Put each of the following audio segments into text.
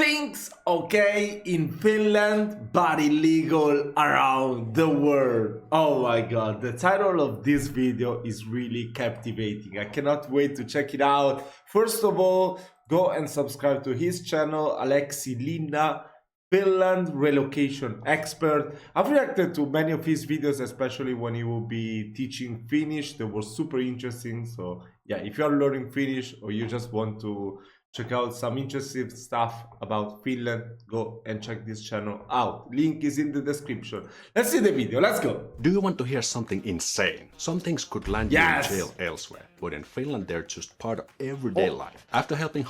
Things okay in Finland, but illegal around the world. Oh my god, the title of this video is really captivating. I cannot wait to check it out. First of all, go and subscribe to his channel, Aleksi Linna, Finland relocation expert. I've reacted to many of his videos, especially when he will be teaching Finnish. They were super interesting. So yeah, if you're learning Finnish or you just want to check out some interesting stuff about Finland, go and check this channel out. Link is in the description. Let's see the video. Let's go. Do you want to hear something insane? Some things could land you in jail elsewhere, but in Finland they're just part of everyday life. After helping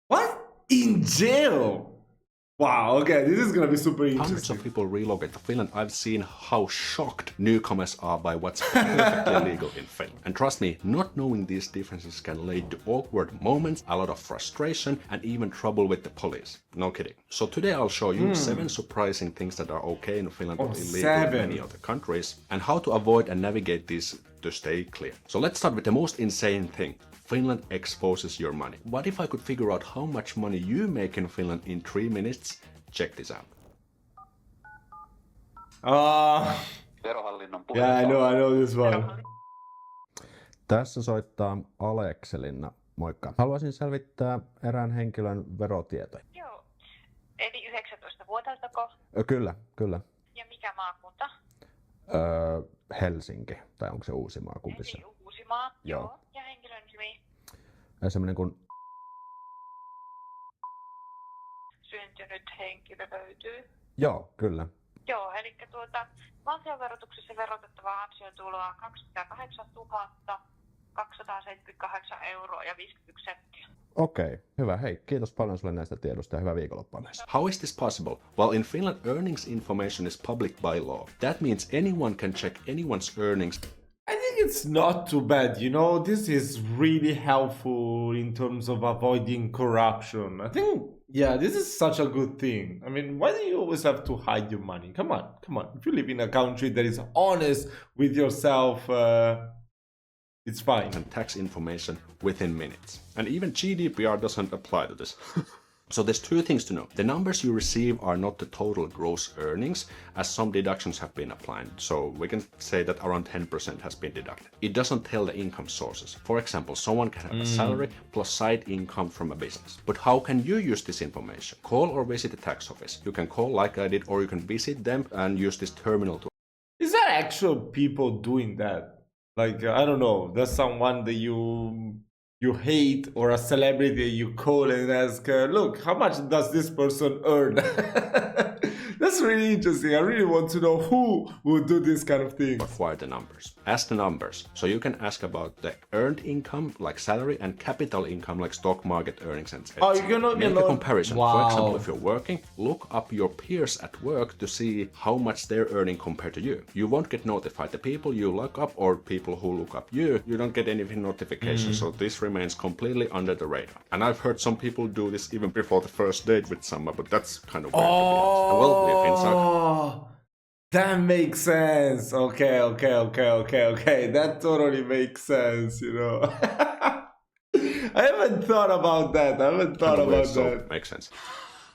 What? In jail? Wow, okay, this is gonna be super interesting. hundreds of people relocate to Finland, I've seen how shocked newcomers are by what's perfectly legal in Finland. And trust me, not knowing these differences can lead to awkward moments, a lot of frustration, and even trouble with the police. No kidding. So today I'll show you 7 surprising things that are okay in Finland but illegal in many other countries, and how to avoid and navigate these to stay clear. So let's start with the most insane thing. Finland exposes your money. What if I could figure out how much money you make in Finland in 3 minutes? Check this out. Yeah, I know this one. Tässä soittaa Alekselinna. Moikka. Haluaisin selvittää erään henkilön verotietoja. Joo. Eli 19-vuotiaaltako? Kyllä. Ja mikä maakunta? Helsinki. Tai onko se Uusimaa? Kumpi se? Eli Uusimaa. Joo. Ja henkilön nimi? Semmoinen kuin... Syntynyt henkilö löytyy. Joo, kyllä. Joo, eli valtionverotuksessa verotettavaa ansiotuloa 28 278 euroa ja 51 senttiä. Okei, hyvä. Hei, kiitos paljon sulle näistä tiedosta ja hyvää viikonloppua. How is this possible? Well, in Finland, earnings information is public by law. That means anyone can check anyone's earnings. I think it's not too bad, you know, this is really helpful in terms of avoiding corruption. I think, yeah, this is such a good thing. I mean, why do you always have to hide your money? Come on. If you live in a country that is honest with yourself, it's fine. And tax information within minutes. And even GDPR doesn't apply to this. So there's 2 things to know. The numbers you receive are not the total gross earnings, as some deductions have been applied. So we can say that around 10% has been deducted. It doesn't tell the income sources. For example, someone can have a salary plus side income from a business. But how can you use this information? Call or visit the tax office. You can call like I did, or you can visit them and use this terminal to... Is there actual people doing that? Like, I don't know, there's someone that you hate, or a celebrity you call and ask, look, how much does this person earn? That's really interesting. I really want to know who would do this kind of thing. Acquire the numbers. Ask the numbers. So you can ask about the earned income, like salary, and capital income, like stock market earnings, and etc. Oh, you know, Make a comparison. Wow. For example, if you're working, look up your peers at work to see how much they're earning compared to you. You won't get notified. The people you look up or people who look up you don't get any notifications. So this remains completely under the radar. And I've heard some people do this even before the first date with someone, but that's kind of weird, to be honest. Well, we've inside. Oh, that makes sense. Okay. That totally makes sense, you know. I haven't thought about that. Makes sense.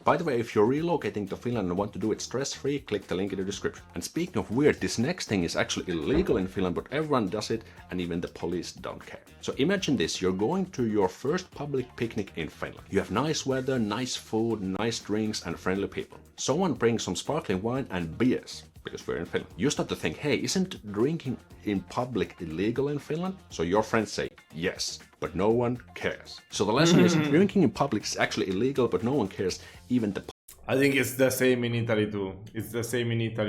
By the way, if you're relocating to Finland and want to do it stress-free, click the link in the description. And speaking of weird, this next thing is actually illegal in Finland, but everyone does it, and even the police don't care. So imagine this, you're going to your first public picnic in Finland. You have nice weather, nice food, nice drinks, and friendly people. Someone brings some sparkling wine and beers, because we're in Finland. You start to think, hey, isn't drinking in public illegal in Finland? So your friends say, yes, but no one cares. So the lesson is, drinking in public is actually illegal, but no one cares, even the I think it's the same in Italy too.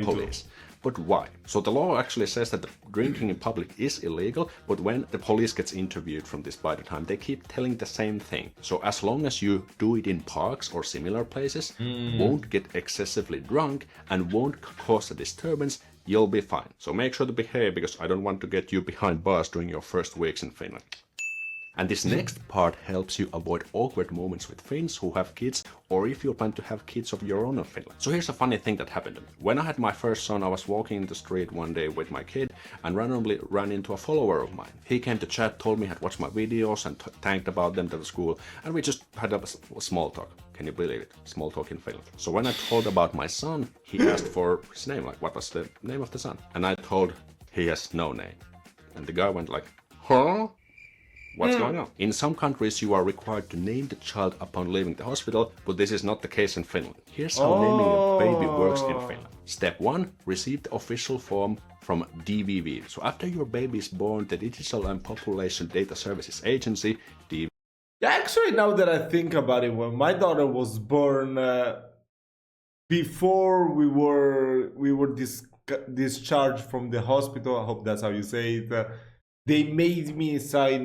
police. But why? So the law actually says that drinking in public is illegal, but when the police gets interviewed from this by the time, they keep telling the same thing. So as long as you do it in parks or similar places, won't get excessively drunk, and won't cause a disturbance, you'll be fine. So make sure to behave, because I don't want to get you behind bars during your first weeks in Finland. And this next part helps you avoid awkward moments with Finns who have kids, or if you plan to have kids of your own in Finland. So here's a funny thing that happened to me. When I had my first son, I was walking in the street one day with my kid and randomly ran into a follower of mine. He came to chat, told me he had watched my videos and thanked about them to the school, and we just had a small talk. Can you believe it? Small talk in Finland. So when I told about my son, he asked for his name, like what was the name of the son? And I told he has no name. And the guy went like, huh? What's going on? In some countries you are required to name the child upon leaving the hospital, but this is not the case in Finland. Here's how naming a baby works in Finland. Step 1. Receive the official form from DVV. So after your baby is born, the Digital and Population Data Services Agency, DVV. Yeah, actually, now that I think about it, when my daughter was born, before we were discharged from the hospital, I hope that's how you say it, they made me sign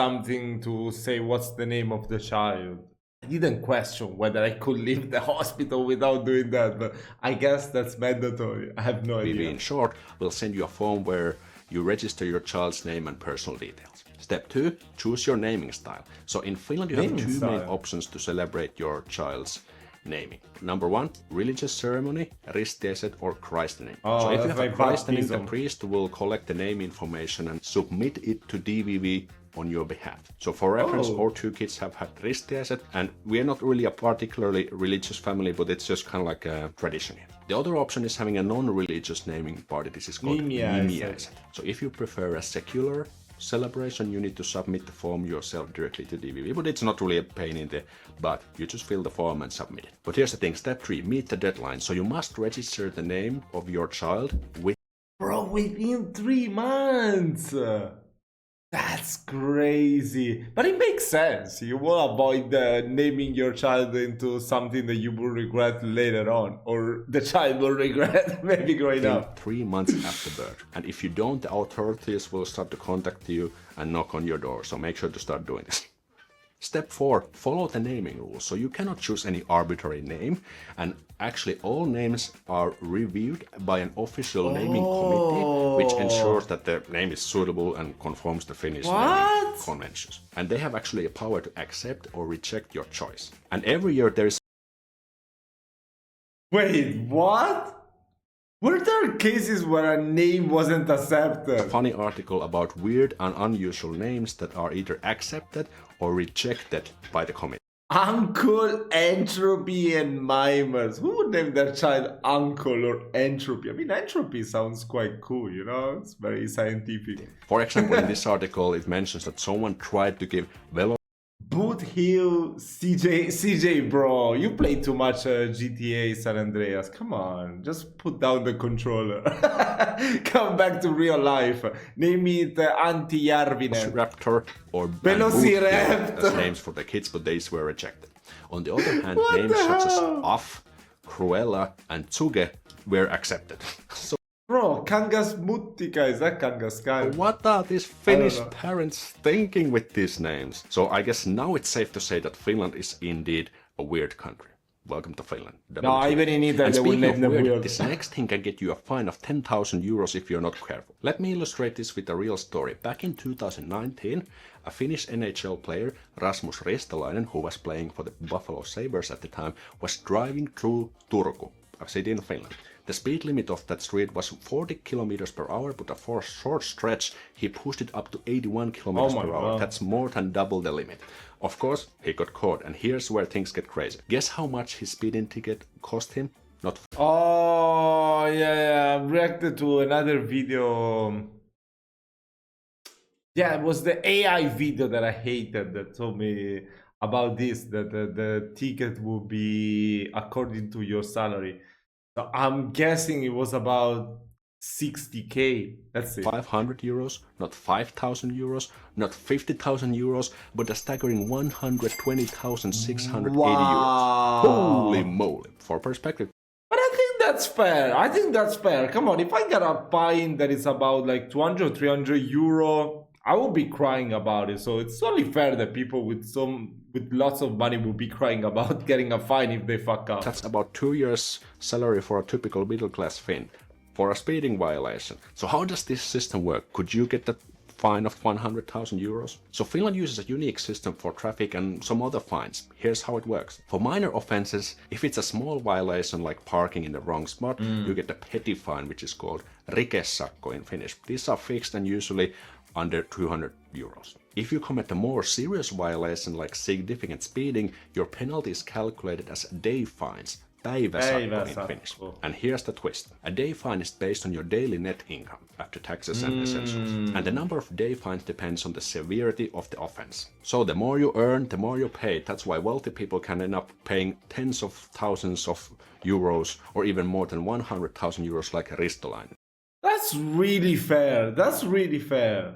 something to say what's the name of the child. I didn't question whether I could leave the hospital without doing that, but I guess that's mandatory. I have no idea. In short, will send you a form where you register your child's name and personal details. Step 2. Choose your naming style. So in Finland you have two main options to celebrate your child's naming. Number 1, religious ceremony, ristiäiset or christening. So if you have a christening, the priest will collect the name information and submit it to DVV on your behalf. So for reference, our 2 kids have had ristiäiset, and we are not really a particularly religious family, but it's just kind of like a tradition. The other option is having a non-religious naming party. This is called nimiäiset. So if you prefer a secular celebration, you need to submit the form yourself directly to DVV, but it's not really a pain in the butt. You just fill the form and submit it. But here's the thing, step 3, meet the deadline. So you must register the name of your child within 3 months. That's crazy. But it makes sense. You will avoid naming your child into something that you will regret later on, or the child will regret maybe growing up. 3 months after birth. And if you don't, the authorities will start to contact you and knock on your door. So make sure to start doing this. Step 4, follow the naming rules. So you cannot choose any arbitrary name, and actually all names are reviewed by an official naming committee, which ensures that the name is suitable and conforms to Finnish naming conventions. And they have actually a power to accept or reject your choice. And every year there is... Wait, what? Were there cases where a name wasn't accepted? A funny article about weird and unusual names that are either accepted or rejected by the committee. Uncle, Entropy, and Mimers. Who would name their child Uncle or Entropy? I mean, Entropy sounds quite cool, you know? It's very scientific. For example, in this article, it mentions that someone tried to give Boot Hill, CJ, bro, you play too much GTA San Andreas. Come on, just put down the controller. Come back to real life. Name it Anti-Järvinen. Raptor or Velociraptor as names for the kids, but these were rejected. On the other hand, names such as Aff, Cruella, and Tsuge were accepted. So, bro, Kangas Muttika, is that Kangaskhan? what are these Finnish parents thinking with these names? So I guess now it's safe to say that Finland is indeed a weird country. Welcome to Finland. No, even in Italy they will name them weird. This next thing can get you a fine of 10,000 euros if you're not careful. Let me illustrate this with a real story. Back in 2019, a Finnish NHL player, Rasmus Ristolainen, who was playing for the Buffalo Sabres at the time, was driving through Turku, a city in Finland. The speed limit of that street was 40 kilometers per hour, but for a short stretch, he pushed it up to 81 kilometers per hour. That's more than double the limit. Of course, he got caught, and here's where things get crazy. Guess how much his speeding ticket cost him? Not. Oh, yeah, I reacted to another video. Yeah, it was the AI video that I hated that told me about this, that the ticket will be according to your salary. So I'm guessing it was about 60k. That's it. 500 euros, not 5,000 euros, not 50,000 euros, but a staggering 120,680 euros. Holy moly! For perspective. But I think that's fair. I think that's fair. Come on, if I get a fine that is about like 200, 300 euro, I will be crying about it. So it's only fair that people with lots of money will be crying about getting a fine if they fuck up. That's about 2 years' salary for a typical middle-class Finn for a speeding violation. So how does this system work? Could you get a fine of 100,000 euros? So Finland uses a unique system for traffic and some other fines. Here's how it works. For minor offenses, if it's a small violation like parking in the wrong spot, you get a petty fine, which is called rikesakko in Finnish. These are fixed and usually under 200 euros. If you commit a more serious violation like significant speeding, your penalty is calculated as day fines, päiväsakko in Finnish. And here's the twist. A day fine is based on your daily net income, after taxes and essentials. And the number of day fines depends on the severity of the offense. So the more you earn, the more you pay. That's why wealthy people can end up paying tens of thousands of euros or even more than 100,000 euros like Ristolainen. That's really fair. That's really fair.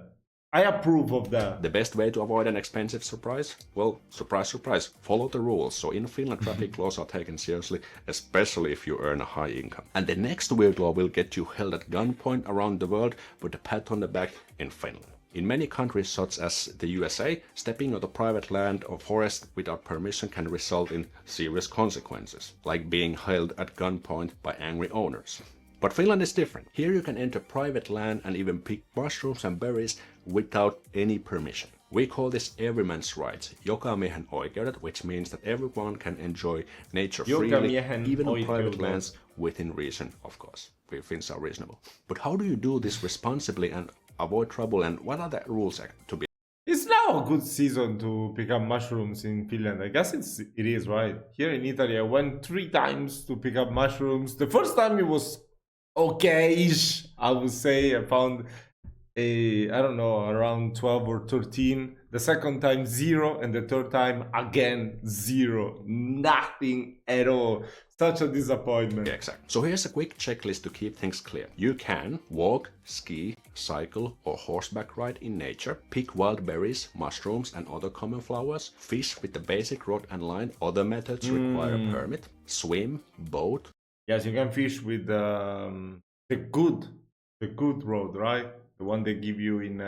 I approve of that. The best way to avoid an expensive surprise? Well, surprise, surprise, follow the rules. So in Finland, traffic laws are taken seriously, especially if you earn a high income. And the next weird law will get you held at gunpoint around the world with a pat on the back in Finland. In many countries such as the USA, stepping on the private land or forest without permission can result in serious consequences, like being held at gunpoint by angry owners. But Finland is different. Here you can enter private land and even pick mushrooms and berries without any permission. We call this Everyman's rights, jokamiehen oikeudet, which means that everyone can enjoy nature freely, even on private lands, within reason, of course. We Finns are reasonable. But how do you do this responsibly and avoid trouble, and what are the rules to be? It's now a good season to pick up mushrooms in Finland. I guess it is, right? Here in Italy, I went 3 times to pick up mushrooms. The first time it was okay-ish, I would say. I found I don't know, around 12 or 13. The second time 0, and the third time again 0. Nothing at all. Such a disappointment. Yeah, exactly. So here's a quick checklist to keep things clear. You can walk, ski, cycle or horseback ride in nature, pick wild berries, mushrooms and other common flowers, fish with the basic rod and line. Other methods require a permit, swim, boat. Yes, you can fish with the good rod, right? The one they give you in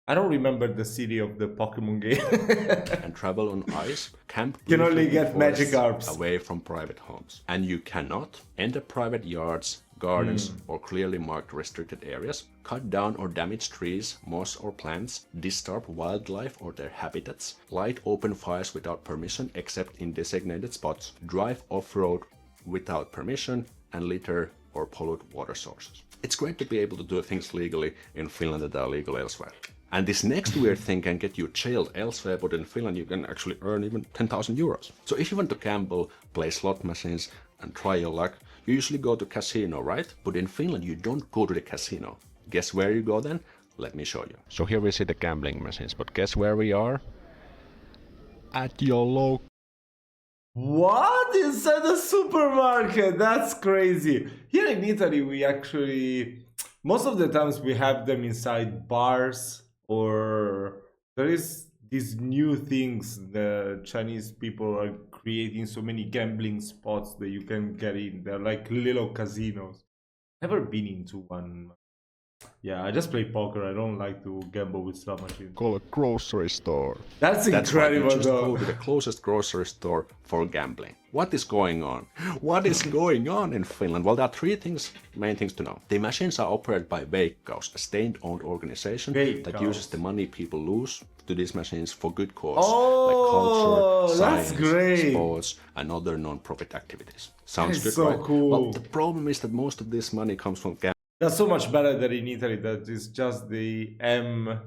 I don't remember the city of the Pokemon game. And travel on ice, camp you can only briefly in get magic forests Magikarps away from private homes. And you cannot enter private yards, gardens or clearly marked restricted areas, cut down or damage trees, moss or plants, disturb wildlife or their habitats, light open fires without permission except in designated spots, drive off-road without permission, and litter or pollute water sources. It's great to be able to do things legally in Finland that are legal elsewhere. And this next weird thing can get you jailed elsewhere, but in Finland you can actually earn even 10,000 euros. So if you want to gamble, play slot machines and try your luck, you usually go to casino, right? But in Finland you don't go to the casino. Guess where you go then? Let me show you. So here we see the gambling machines, but guess where we are? At your local. What? Inside the supermarket? That's crazy. Here in Italy, we actually, most of the times we have them inside bars, or there is these new things. The Chinese people are creating so many gambling spots that you can get in. They're like little casinos. Never been into one. Yeah, I just play poker. I don't like to gamble with slot machines. Call a grocery store. That's incredible, right. You just though. go to the closest grocery store for gambling. What is going on? What is going on in Finland? Well, there are 3 main things to know. The machines are operated by Veikkaus, a state-owned organization that uses the money people lose to these machines for good cause, like culture, science, sports, and other non-profit activities. Sounds good, so right? Cool. Well, the problem is that most of this money comes from gambling. That's so much better than in Italy. That is just the M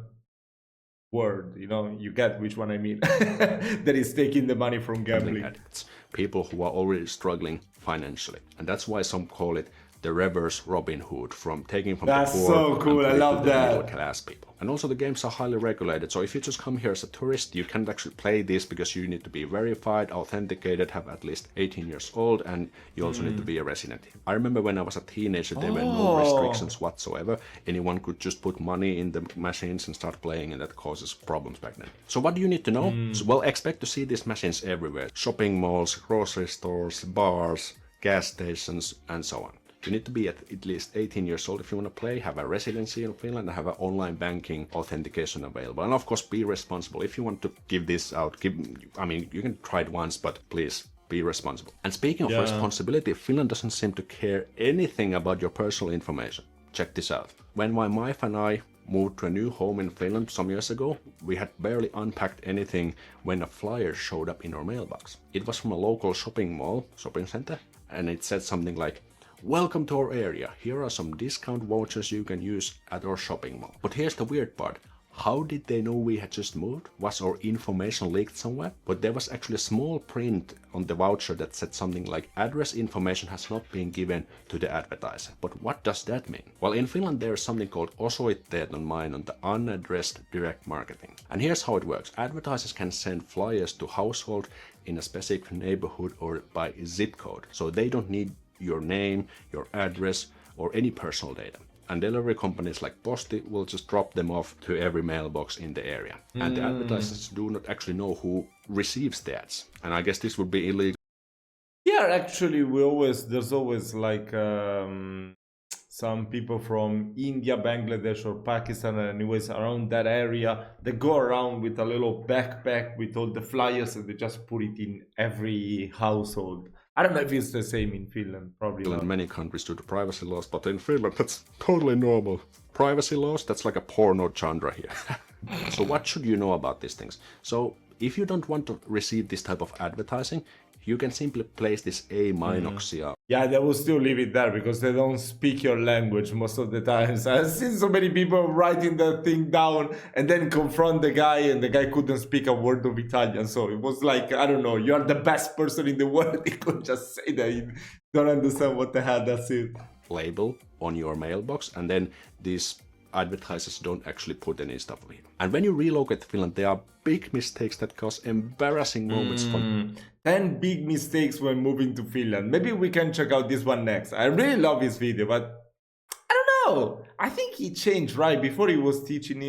word, you know, you get which one I mean. That is taking the money from gambling. Addicts, people who are already struggling financially. And that's why some call it the reverse Robin Hood, from taking from that's the poor so cool. I love to the that. middle class people. And also the games are highly regulated, so if you just come here as a tourist, you can't actually play this because you need to be verified, authenticated, have at least 18 years old, and you also need to be a resident. I remember when I was a teenager, there were no restrictions whatsoever. Anyone could just put money in the machines and start playing, and that causes problems back then. So what do you need to know? So, well, expect to see these machines everywhere. Shopping malls, grocery stores, bars, gas stations, and so on. You need to be at least 18 years old if you want to play, have a residency in Finland, and have an online banking authentication available. And of course, be responsible. If you want to give this out, you can try it once, but please be responsible. And speaking of responsibility, Finland doesn't seem to care anything about your personal information. Check this out. When my wife and I moved to a new home in Finland some years ago, we had barely unpacked anything when a flyer showed up in our mailbox. It was from a local shopping center, and it said something like, welcome to our area. Here are some discount vouchers you can use at our shopping mall. But here's the weird part. How did they know we had just moved? Was our information leaked somewhere? But there was actually a small print on the voucher that said something like address information has not been given to the advertiser. But what does that mean? Well, in Finland there is something called osoitteeton mainonta, unaddressed direct marketing. And here's how it works. Advertisers can send flyers to household in a specific neighborhood or by zip code. So they don't need your name, your address, or any personal data. And delivery companies like Posti will just drop them off to every mailbox in the area. And the advertisers do not actually know who receives the ads. And I guess this would be illegal. Yeah, actually, there's always like some people from India, Bangladesh, or Pakistan, and anyways around that area. They go around with a little backpack with all the flyers, and they just put it in every household. I don't know if it's the same in Finland, probably not. In many countries due to privacy laws, but in Finland that's totally normal. Privacy laws, that's like a porno genre here. So what should you know about these things? So if you don't want to receive this type of advertising, you can simply place this mainoksia. Yeah, they will still leave it there because they don't speak your language most of the times. I've seen so many people writing the thing down and then confront the guy, and the guy couldn't speak a word of Italian. So it was like, I don't know, you're the best person in the world. You could just say that you don't understand what the hell, that's it. Label on your mailbox, and then these advertisers don't actually put any stuff here. And when you relocate to Finland, there are big mistakes that cause embarrassing moments for 10 big mistakes when moving to Finland. Maybe we can check out this one next. I really love this video, but I don't know. I think he changed, right? Before he was teaching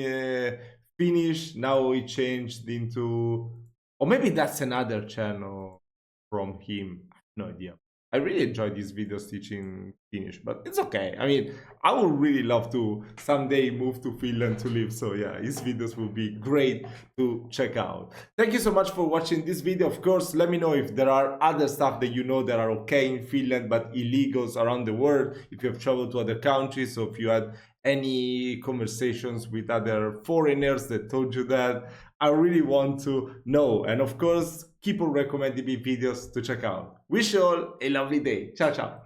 Finnish, now he changed into... Or maybe that's another channel from him. I have no idea. I really enjoy these videos teaching Finnish, but it's okay. I mean, I would really love to someday move to Finland to live. So yeah, his videos will be great to check out. Thank you so much for watching this video. Of course, let me know if there are other stuff that you know that are okay in Finland, but illegals around the world. If you have traveled to other countries, or if you had any conversations with other foreigners that told you that, I really want to know. And of course, keep on recommending me videos to check out. Wish you all a lovely day. Ciao, ciao.